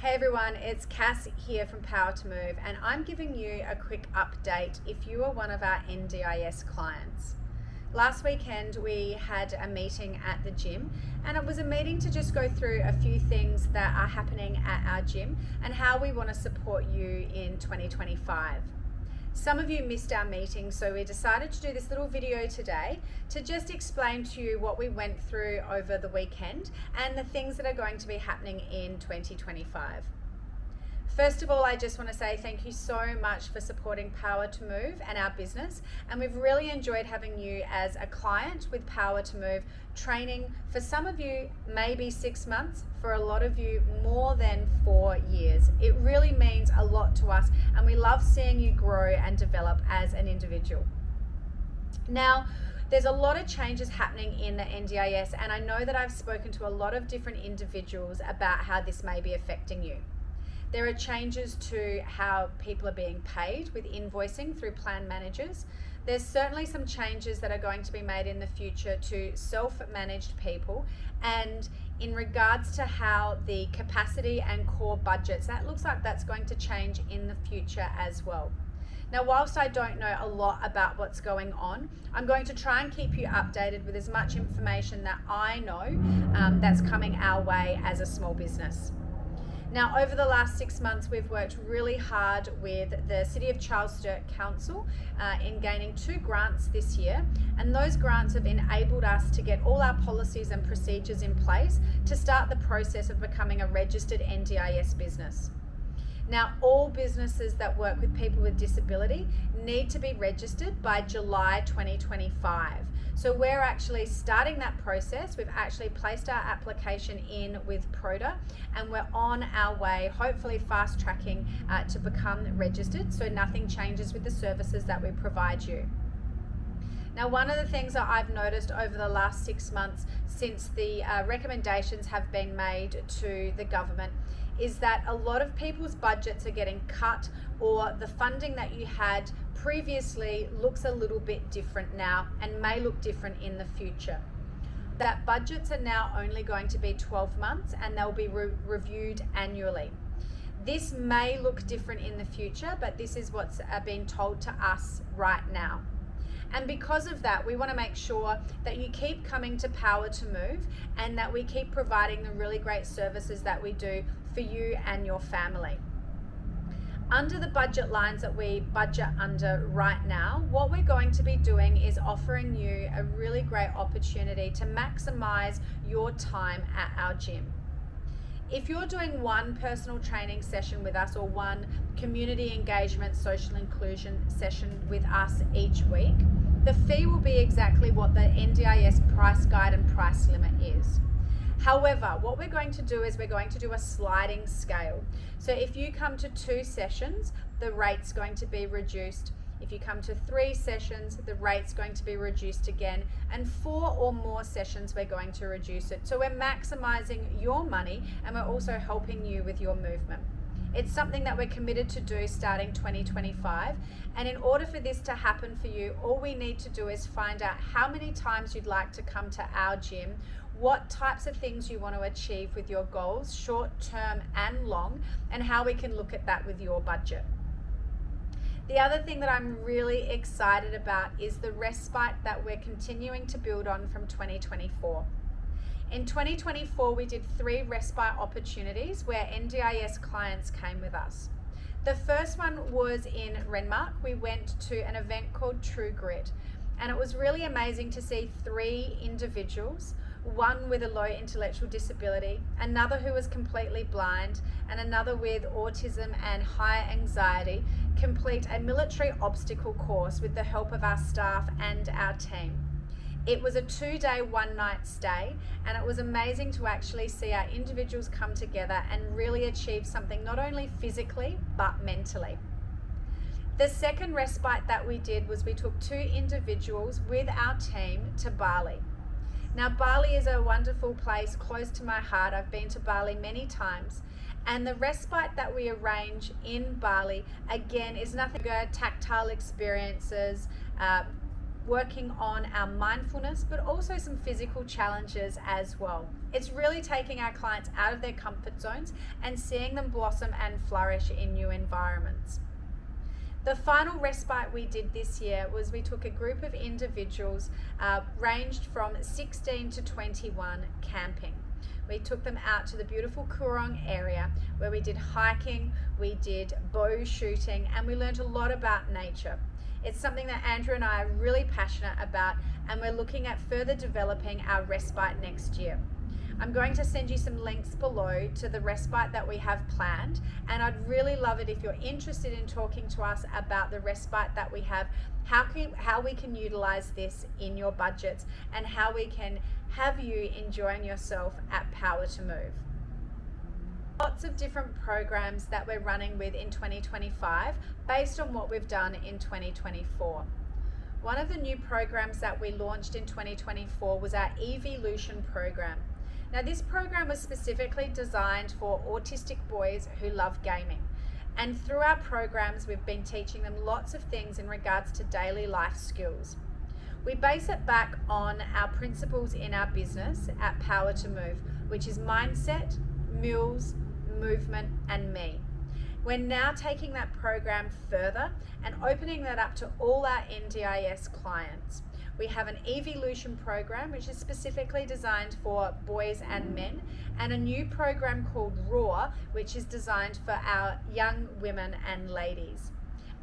Hey everyone, it's Cass here from Power to Move, and I'm giving you a quick update if you are one of our NDIS clients. Last weekend we had a meeting at the gym, and it was a meeting to just go through a few things that are happening at our gym and how we want to support you in 2025. Some of you missed our meeting, so we decided to do this little video today to just explain to you what we went through over the weekend and the things that are going to be happening in 2025. First of all, I just want to say thank you so much for supporting Power to Move and our business, and we've really enjoyed having you as a client with Power to Move, training for some of you maybe 6 months, for a lot of you more than 4 years. It really means a lot to us, and we love seeing you grow and develop as an individual. Now, there's a lot of changes happening in the NDIS, and I know that I've spoken to a lot of different individuals about how this may be affecting you. There are changes to how people are being paid with invoicing through plan managers. There's certainly some changes that are going to be made in the future to self-managed people, and in regards to how the capacity and core budgets, that looks like that's going to change in the future as well. Now, whilst I don't know a lot about what's going on, I'm going to try and keep you updated with as much information that I know that's coming our way as a small business. Now, over the last 6 months, we've worked really hard with the City of Charles Sturt Council in gaining 2 grants this year, and those grants have enabled us to get all our policies and procedures in place to start the process of becoming a registered NDIS business. Now, all businesses that work with people with disability need to be registered by July 2025. So we're actually starting that process. We've actually placed our application in with PRODA, and we're on our way, hopefully fast tracking to become registered, so nothing changes with the services that we provide you. Now, one of the things that I've noticed over the last 6 months since the recommendations have been made to the government is that a lot of people's budgets are getting cut, or the funding that you had previously looks a little bit different now and may look different in the future. That budgets are now only going to be 12 months and they'll be reviewed annually. This may look different in the future, but this is what's being told to us right now. And because of that, we want to make sure that you keep coming to Power to Move and that we keep providing the really great services that we do for you and your family. Under the budget lines that we budget under right now, what we're going to be doing is offering you a really great opportunity to maximize your time at our gym. If you're doing one personal training session with us or one community engagement social inclusion session with us each week, the fee will be exactly what the NDIS price guide and price limit is. However, what we're going to do is we're going to do a sliding scale. So if you come to 2 sessions, the rate's going to be reduced. If you come to 3 sessions, the rate's going to be reduced again. And 4 or more sessions, we're going to reduce it. So we're maximizing your money, and we're also helping you with your movement. It's something that we're committed to do starting 2025. And in order for this to happen for you, all we need to do is find out how many times you'd like to come to our gym, what types of things you want to achieve with your goals, short term and long, and how we can look at that with your budget. The other thing that I'm really excited about is the respite that we're continuing to build on from 2024. In 2024, we did 3 respite opportunities where NDIS clients came with us. The first one was in Renmark. We went to an event called True Grit, and it was really amazing to see 3 individuals, one with a low intellectual disability, another who was completely blind, and another with autism and high anxiety, complete a military obstacle course with the help of our staff and our team. It was a 2-day, 1-night stay, and it was amazing to actually see our individuals come together and really achieve something not only physically, but mentally. The second respite that we did was we took 2 individuals with our team to Bali. Now, Bali is a wonderful place close to my heart. I've been to Bali many times, and the respite that we arrange in Bali, again, is nothing but tactile experiences, working on our mindfulness, but also some physical challenges as well. It's really taking our clients out of their comfort zones and seeing them blossom and flourish in new environments. The final respite we did this year was we took a group of individuals ranged from 16 to 21 camping. We took them out to the beautiful Coorong area where we did hiking, we did bow shooting, and we learned a lot about nature. It's something that Andrew and I are really passionate about, and we're looking at further developing our respite next year. I'm going to send you some links below to the respite that we have planned, and I'd really love it if you're interested in talking to us about the respite that we have, how we can utilize this in your budgets, and how we can have you enjoying yourself at Power to Move. Lots of different programs that we're running with in 2025 based on what we've done in 2024. One of the new programs that we launched in 2024 was our Evolution program. Now, this program was specifically designed for autistic boys who love gaming. And through our programs, we've been teaching them lots of things in regards to daily life skills. We base it back on our principles in our business at Power to Move, which is mindset, mules, movement, and me. We're now taking that program further and opening that up to all our NDIS clients. We have an Evolution program, which is specifically designed for boys and men, and a new program called Raw, which is designed for our young women and ladies.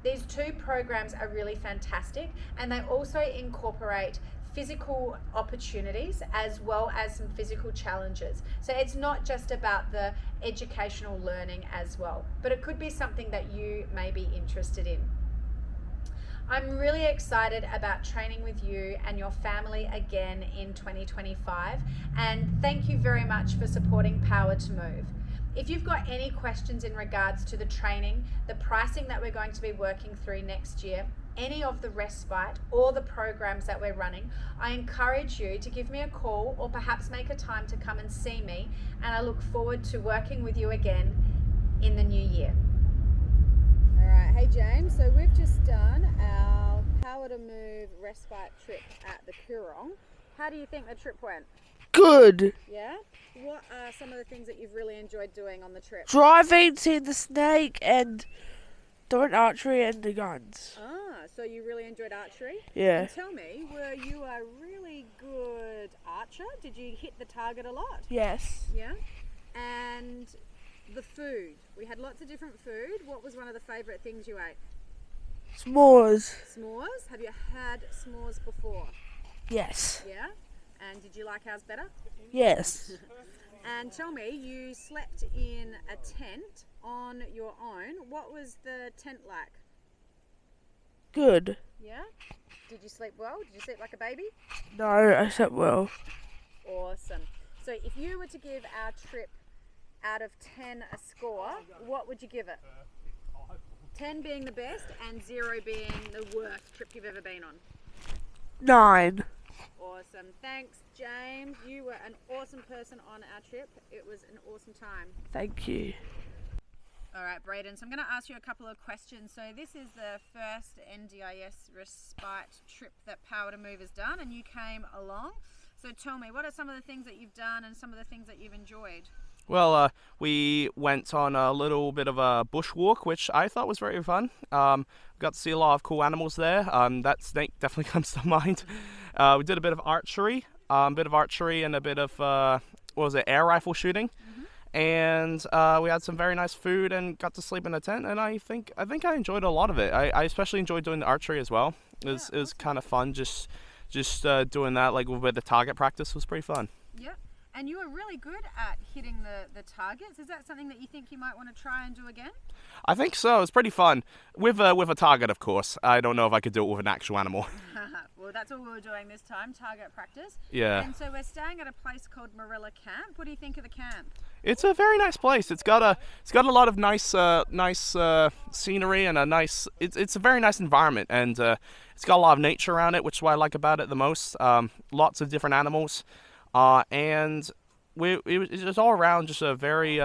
These two programs are really fantastic, and they also incorporate physical opportunities as well as some physical challenges. So it's not just about the educational learning as well, but it could be something that you may be interested in. I'm really excited about training with you and your family again in 2025, and thank you very much for supporting Power to Move. If you've got any questions in regards to the training, the pricing that we're going to be working through next year, any of the respite or the programs that we're running, I encourage you to give me a call or perhaps make a time to come and see me, and I look forward to working with you again in the new year. All right, hey James, so we've just done our Power to Move respite trip at the Coorong. How do you think the trip went? Good. Yeah? What are some of the things that you've really enjoyed doing on the trip? Driving, seeing the snake, and doing archery and the guns. Ah, so you really enjoyed archery? Yeah. And tell me, were you a really good archer? Did you hit the target a lot? Yes. Yeah? And the food. We had lots of different food. What was one of the favourite things you ate? S'mores. S'mores? Have you had s'mores before? Yes. Yeah? And did you like ours better? Yes. And tell me, you slept in a tent on your own. What was the tent like? Good. Yeah? Did you sleep well? Did you sleep like a baby? No, I slept well. Awesome. So if you were to give our trip out of 10 a score, what would you give it? 10 being the best and 0 being the worst trip you've ever been on. 9. Awesome. Thanks, James. You were an awesome person on our trip. It was an awesome time. Thank you. All right, Braden. So I'm going to ask you a couple of questions. So this is the first NDIS respite trip that Power to Move has done, and you came along. So tell me, what are some of the things that you've done and some of the things that you've enjoyed? Well, we went on a little bit of a bushwalk, which I thought was very fun. Got to see a lot of cool animals there. That snake definitely comes to mind. We did a bit of archery, and a bit of air rifle shooting. And we had some very nice food and got to sleep in a tent. And I think I enjoyed a lot of it. I especially enjoyed doing the archery as well. It was kind of fun. Just doing that, like with the target practice, was pretty fun. Yep. And you were really good at hitting the targets. Is that something that you think you might want to try and do again? I think so. It's pretty fun. With a target, of course. I don't know if I could do it with an actual animal. Well, that's what we were doing this time, target practice. Yeah. And so we're staying at a place called Marilla Camp. What do you think of the camp? It's a very nice place. It's got a lot of nice scenery and it's a very nice environment, and it's got a lot of nature around it, which is what I like about it the most. Lots of different animals. And it's just all around just a very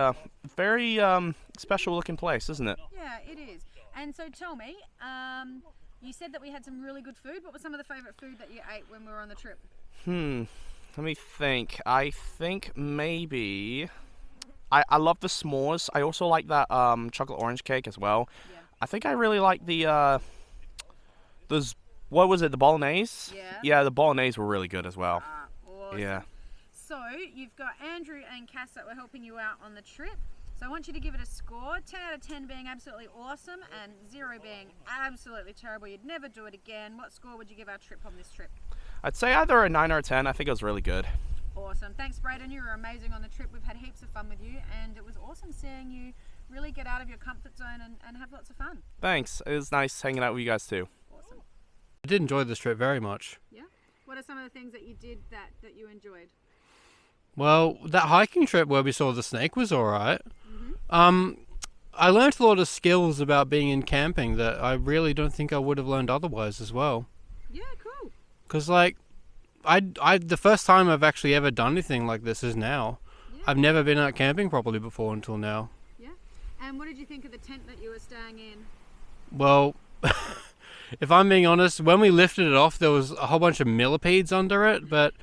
special looking place, isn't it? Yeah, it is. And so tell me, you said that we had some really good food. What was some of the favourite food that you ate when we were on the trip? Let me think. I think maybe I love the s'mores. I also like that chocolate orange cake as well. Yeah. I think I really like those, what was it, the bolognese? Yeah. Yeah, the bolognese were really good as well. Awesome. Yeah. So you've got Andrew and Cass that were helping you out on the trip. So I want you to give it a score, 10 out of 10 being absolutely awesome and 0 being absolutely terrible. You'd never do it again. What score would you give our trip on this trip? I'd say either a 9 or a 10. I think it was really good. Awesome. Thanks, Braden. You were amazing on the trip. We've had heaps of fun with you, and it was awesome seeing you really get out of your comfort zone and have lots of fun. Thanks. It was nice hanging out with you guys too. Awesome. I did enjoy this trip very much. Yeah? What are some of the things that you did that you enjoyed? Well, that hiking trip where we saw the snake was alright. I learned a lot of skills about being in camping that I really don't think I would have learned otherwise as well. Yeah, cool. Because, like, I the first time I've actually ever done anything like this is now. Yeah. I've never been out camping properly before until now. Yeah. And what did you think of the tent that you were staying in? Well, if I'm being honest, when we lifted it off, there was a whole bunch of millipedes under it, but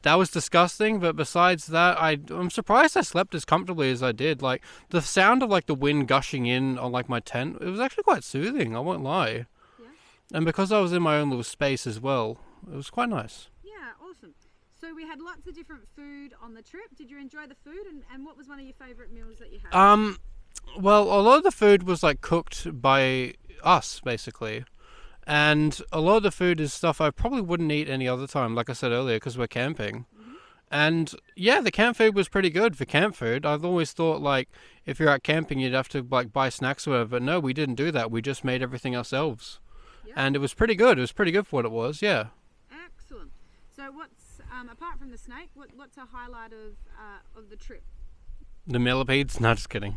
that was disgusting. But besides that, I'm surprised I slept as comfortably as I did. Like, the sound of, like, the wind gushing in on, like, my tent, it was actually quite soothing, I won't lie. Yeah. And because I was in my own little space as well, it was quite nice. Yeah, awesome. So we had lots of different food on the trip. Did you enjoy the food? And what was one of your favourite meals that you had? Well, a lot of the food was, like, cooked by us, basically. And a lot of the food is stuff I probably wouldn't eat any other time, like I said earlier, because we're camping. And yeah, the camp food was pretty good for camp food. I've always thought, like, if you're out camping, you'd have to, like, buy snacks or whatever. But no, we didn't do that. We just made everything ourselves. Yeah. And it was pretty good. It was pretty good for what it was, yeah. Excellent. So what's apart from the snake, what's a highlight of the trip? The millipedes? No, just kidding.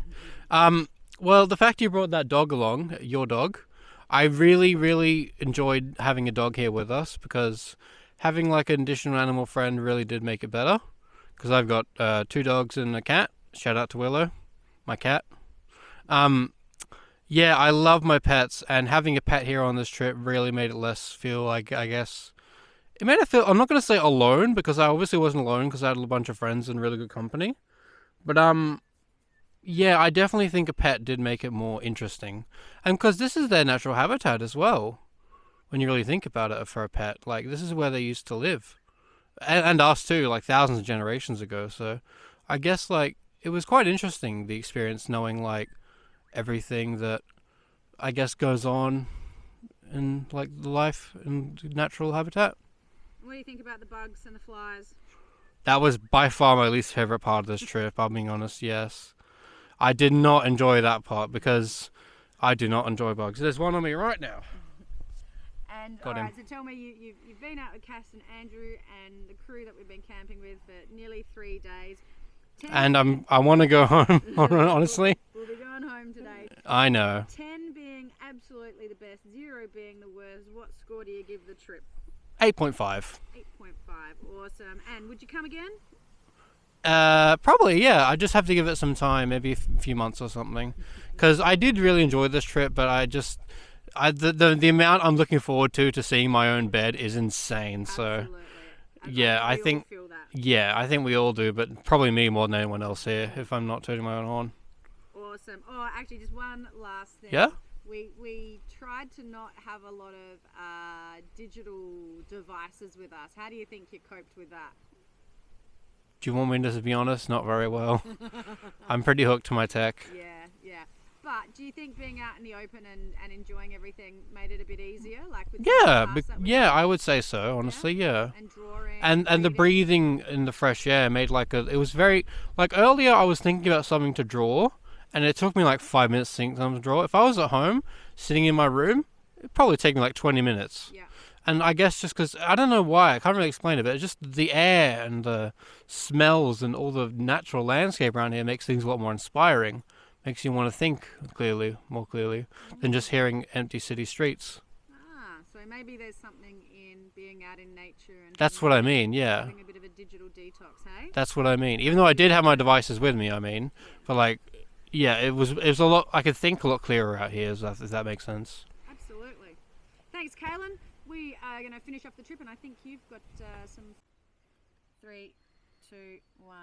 Well, the fact you brought that dog along, your dog, I really, really enjoyed having a dog here with us because having, like, an additional animal friend really did make it better. Because I've got 2 dogs and a cat. Shout out to Willow, my cat. Yeah, I love my pets, and having a pet here on this trip really made it less feel like, I guess, it made it feel, I'm not going to say alone, because I obviously wasn't alone because I had a bunch of friends and really good company. But, yeah, I definitely think a pet did make it more interesting. And because this is their natural habitat as well, when you really think about it for a pet. Like, this is where they used to live. And us too, like, thousands of generations ago. So I guess, like, it was quite interesting, the experience, knowing, like, everything that I guess goes on in, like, the life and natural habitat. What do you think about the bugs and the flies? That was by far my least favorite part of this trip, I'm being honest, yes. I did not enjoy that part because I do not enjoy bugs. There's one on me right now. And Got him. alright, so tell me, you've been out with Cass and Andrew and the crew that we've been camping with for nearly 3 days. And I want to go home, honestly. We'll be going home today. I know. 10 being absolutely the best, 0 being the worst. What score do you give the trip? 8.5. 8.5. Awesome. And would you come again? Probably, yeah. I just have to give it some time, maybe a few months or something. Because I did really enjoy this trip, but the amount I'm looking forward to seeing my own bed is insane. So, Absolutely. yeah, I We all think, feel that. yeah, I think we all do, but probably me more than anyone else here, if I'm not tooting my own horn. Awesome. Oh, actually, just one last thing. Yeah? We tried to not have a lot of digital devices with us. How do you think you coped with that? Do you want me to be honest? Not very well. I'm pretty hooked to my tech. Yeah. But do you think being out in the open and enjoying everything made it a bit easier? Like with I would say so, honestly, yeah. And drawing. And the breathing in the fresh air made it was very, like, earlier I was thinking about something to draw, and it took me like 5 minutes to think something to draw. If I was at home, sitting in my room, it'd probably take me like 20 minutes. Yeah. And I guess just because, I don't know why, I can't really explain it, but it's just the air and the smells and all the natural landscape around here makes things a lot more inspiring. Makes you want to think more clearly, than just hearing empty city streets. So maybe there's something in being out in nature and That's what I mean, yeah. having a bit of a digital detox, hey? That's what I mean. Even though I did have my devices with me, I mean, but like, yeah, it was a lot. I could think a lot clearer out here, if that makes sense. Absolutely. Thanks, Kaylin. We are going to finish up the trip, and I think you've got some 3, 2, 1.